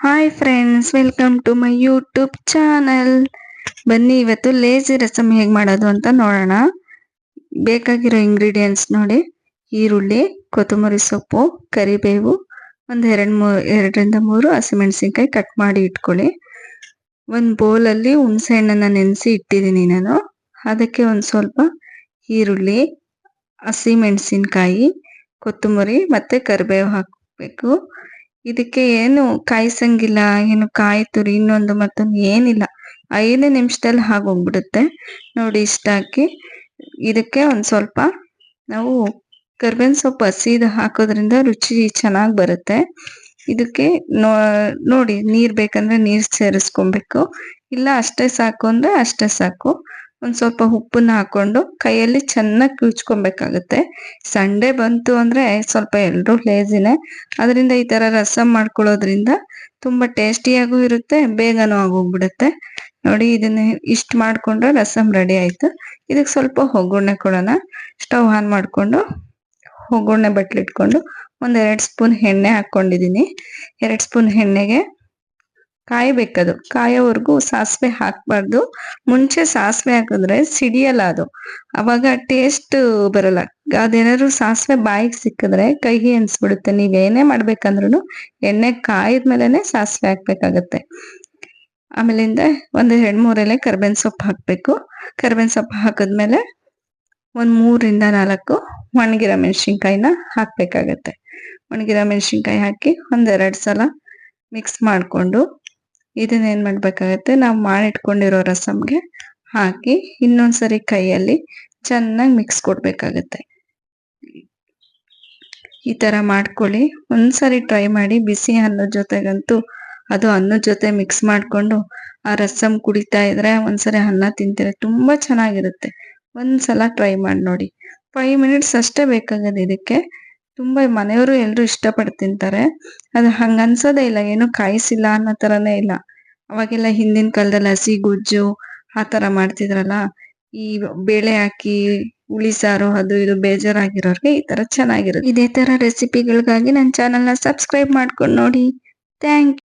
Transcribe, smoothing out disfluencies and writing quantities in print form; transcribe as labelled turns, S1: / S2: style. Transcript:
S1: Hi friends, welcome to my YouTube channel. ಬನ್ನಿ ಇವತ್ತು lazy rasam ಹೇಗೆ ಮಾಡೋದು ಅಂತ ನೋಡೋಣ. ಬೇಕಾಗಿರೋ ಇಂಗ್ರೀಡಿಯೆಂಟ್ಸ್ ನೋಡಿ: ಈರುಳ್ಳಿ, ಕೊತ್ತಂಬರಿ ಸೊಪ್ಪು, ಕರಿಬೇವು, ಒಂದು ಎರಡರಿಂದ ಮೂರು ಹಸಿಮೆಣಸಿನ್ಕಾಯಿ ಕಟ್ ಮಾಡಿ ಇಟ್ಕೊಳ್ಳಿ. ಒಂದು ಬೌಲಲ್ಲಿ ಹುಣಸೆ ಹಣ್ಣನ್ನು ನೆನೆಸಿ ಇಟ್ಟಿದ್ದೀನಿ ನಾನು. ಅದಕ್ಕೆ ಒಂದು ಸ್ವಲ್ಪ ಈರುಳ್ಳಿ, ಹಸಿಮೆಣಸಿನ್ಕಾಯಿ, ಕೊತ್ತಂಬರಿ ಮತ್ತೆ ಕರಿಬೇವು ಹಾಕಬೇಕು. ಇದಕ್ಕೆ ಏನು ಕಾಯಿಸಂಗಿಲ್ಲ, ಏನು ಕಾಯಿ ತುರಿ ಇನ್ನೊಂದು ಮತ್ತೊಂದು ಏನಿಲ್ಲ. 5 ನಿಮಿಷದಲ್ಲಿ ಆಗೋಗ್ಬಿಡುತ್ತೆ ನೋಡಿ. ಇಷ್ಟ ಹಾಕಿ ಇದಕ್ಕೆ ಒಂದು ಸ್ವಲ್ಪ ನಾವು ಕರ್ಬೇವಿನ ಸೊಪ್ಪು ಹಸಿದು ಹಾಕೋದ್ರಿಂದ ರುಚಿ ಚೆನ್ನಾಗಿ ಬರುತ್ತೆ. ಇದಕ್ಕೆ ನೋಡಿ, ನೀರು ಬೇಕಂದ್ರೆ ನೀರು ಸೇರಿಸ್ಕೊಬೇಕು, ಇಲ್ಲ ಅಷ್ಟೇ ಸಾಕು ಅಂದ್ರೆ ಅಷ್ಟೇ ಸಾಕು. ಒಂದು ಸ್ವಲ್ಪ ಉಪ್ಪನ್ನ ಹಾಕೊಂಡು ಕೈಯಲ್ಲಿ ಚೆನ್ನಾಗಿ ಕಿವುಚ್ಕೊಬೇಕಾಗತ್ತೆ. ಸಂಡೇ ಬಂತು ಅಂದ್ರೆ ಸ್ವಲ್ಪ ಎಲ್ಲರೂ ಲೇಜಿನೇ, ಅದರಿಂದ ಈ ತರ ರಸಮ್ ಮಾಡ್ಕೊಳ್ಳೋದ್ರಿಂದ ತುಂಬಾ ಟೇಸ್ಟಿಯಾಗೂ ಇರುತ್ತೆ, ಬೇಗನೂ ಆಗೋಗ್ಬಿಡುತ್ತೆ ನೋಡಿ. ಇದನ್ನ ಇಷ್ಟು ಮಾಡ್ಕೊಂಡ್ರೆ ರಸಮ್ ರೆಡಿ ಆಯ್ತು. ಇದಕ್ಕೆ ಸ್ವಲ್ಪ ಒಗ್ಗರಣೆ ಕೊಡೋಣ. ಸ್ಟವ್ ಆನ್ ಮಾಡ್ಕೊಂಡು ಒಗ್ಗರಣೆ ಬಟ್ಲಿಟ್ಕೊಂಡು ಒಂದ್ 2 ಸ್ಪೂನ್ ಎಣ್ಣೆ ಹಾಕೊಂಡಿದೀನಿ. 2 ಸ್ಪೂನ್ ಎಣ್ಣೆಗೆ ಕಾಯ್ಬೇಕದು. ಕಾಯೋವರೆಗೂ ಸಾಸಿವೆ ಹಾಕ್ಬಾರ್ದು. ಮುಂಚೆ ಸಾಸಿವೆ ಹಾಕಿದ್ರೆ ಸಿಡಿಯಲ್ಲ ಅದು, ಅವಾಗ ಟೇಸ್ಟ್ ಬರಲ್ಲ. ಅದೇನಾದ್ರು ಸಾಸಿವೆ ಬಾಯಿಗೆ ಸಿಕ್ಕಿದ್ರೆ ಕಹಿ ಅನ್ಸ್ಬಿಡುತ್ತೆ. ನೀವೇನೇ ಮಾಡ್ಬೇಕಂದ್ರೂ ಎಣ್ಣೆ ಕಾಯಿದ್ಮೇಲೆನೆ ಸಾಸಿವೆ ಹಾಕ್ಬೇಕಾಗತ್ತೆ. ಆಮೇಲಿಂದ ಒಂದು 2-3 ಎಲೆ ಕರ್ಬೇವಿನ ಸೊಪ್ಪು ಹಾಕ್ಬೇಕು. ಕರ್ಬೇವಿನ ಸೊಪ್ಪು ಹಾಕಿದ್ಮೇಲೆ ಒಂದು 3ರಿಂದ 4 ಒಣಗಿರೋ ಮೆಣಸಿನ್ಕಾಯಿನ ಹಾಕ್ಬೇಕಾಗತ್ತೆ. ಒಣಗಿರೋ ಮೆಣಸಿನ್ಕಾಯಿ ಹಾಕಿ ಒಂದೆರಡು ಸಲ ಮಿಕ್ಸ್ ಮಾಡ್ಕೊಂಡು ಇದನ್ನ ಏನ್ ಮಾಡ್ಬೇಕಾಗತ್ತೆ, ನಾವು ಮಾಡಿಟ್ಕೊಂಡಿರೋ ರಸಮ್ಗೆ ಹಾಕಿ ಇನ್ನೊಂದ್ಸರಿ ಕೈಯಲ್ಲಿ ಚೆನ್ನಾಗಿ ಮಿಕ್ಸ್ ಕೊಡ್ಬೇಕಾಗತ್ತೆ. ಈ ತರ ಮಾಡ್ಕೊಳ್ಳಿ. ಒಂದ್ಸರಿ ಟ್ರೈ ಮಾಡಿ. ಬಿಸಿ ಅನ್ನದ ಜೊತೆಗಂತೂ ಅದು ಅನ್ನದ ಜೊತೆ ಮಿಕ್ಸ್ ಮಾಡ್ಕೊಂಡು ಆ ರಸಮ್ ಕುಡಿತಾ ಇದ್ರೆ ಒಂದ್ಸರಿ ಅನ್ನ ತಿಂತೀರ, ತುಂಬಾ ಚೆನ್ನಾಗಿರುತ್ತೆ. ಒಂದ್ಸಲ ಟ್ರೈ ಮಾಡಿ ನೋಡಿ. 5 ಮಿನಿಟ್ಸ್ ಅಷ್ಟೇ ಬೇಕಾಗದು ಇದಕ್ಕೆ. ತುಂಬಾ ಮನೆಯವರು ಎಲ್ರು ಇಷ್ಟಪಟ್ಟು ತಿಂತಾರೆ. ಅದು ಹಂಗ ಅನ್ಸೋದೇ ಇಲ್ಲ, ಏನು ಕಾಯಿಸಿಲ್ಲ ಅನ್ನೋ ತರನೇ ಇಲ್ಲ. ಅವಾಗೆಲ್ಲ ಹಿಂದಿನ ಕಾಲದಲ್ಲಿ ಹಸಿ ಗುಜ್ಜು ಆ ತರ ಮಾಡ್ತಿದ್ರಲ್ಲ, ಈ ಬೇಳೆ ಹಾಕಿ ಹುಳಿ ಸಾರು ಅದು ಇದು ಬೇಜಾರಾಗಿರೋರ್ಗೆ ಈ ತರ ಚೆನ್ನಾಗಿರುತ್ತೆ. ಇದೇ ತರ ರೆಸಿಪಿಗಳಿಗಾಗಿ ನನ್ನ ಚಾನಲ್ನ ಸಬ್ಸ್ಕ್ರೈಬ್ ಮಾಡ್ಕೊಂಡು ನೋಡಿ. Thank you.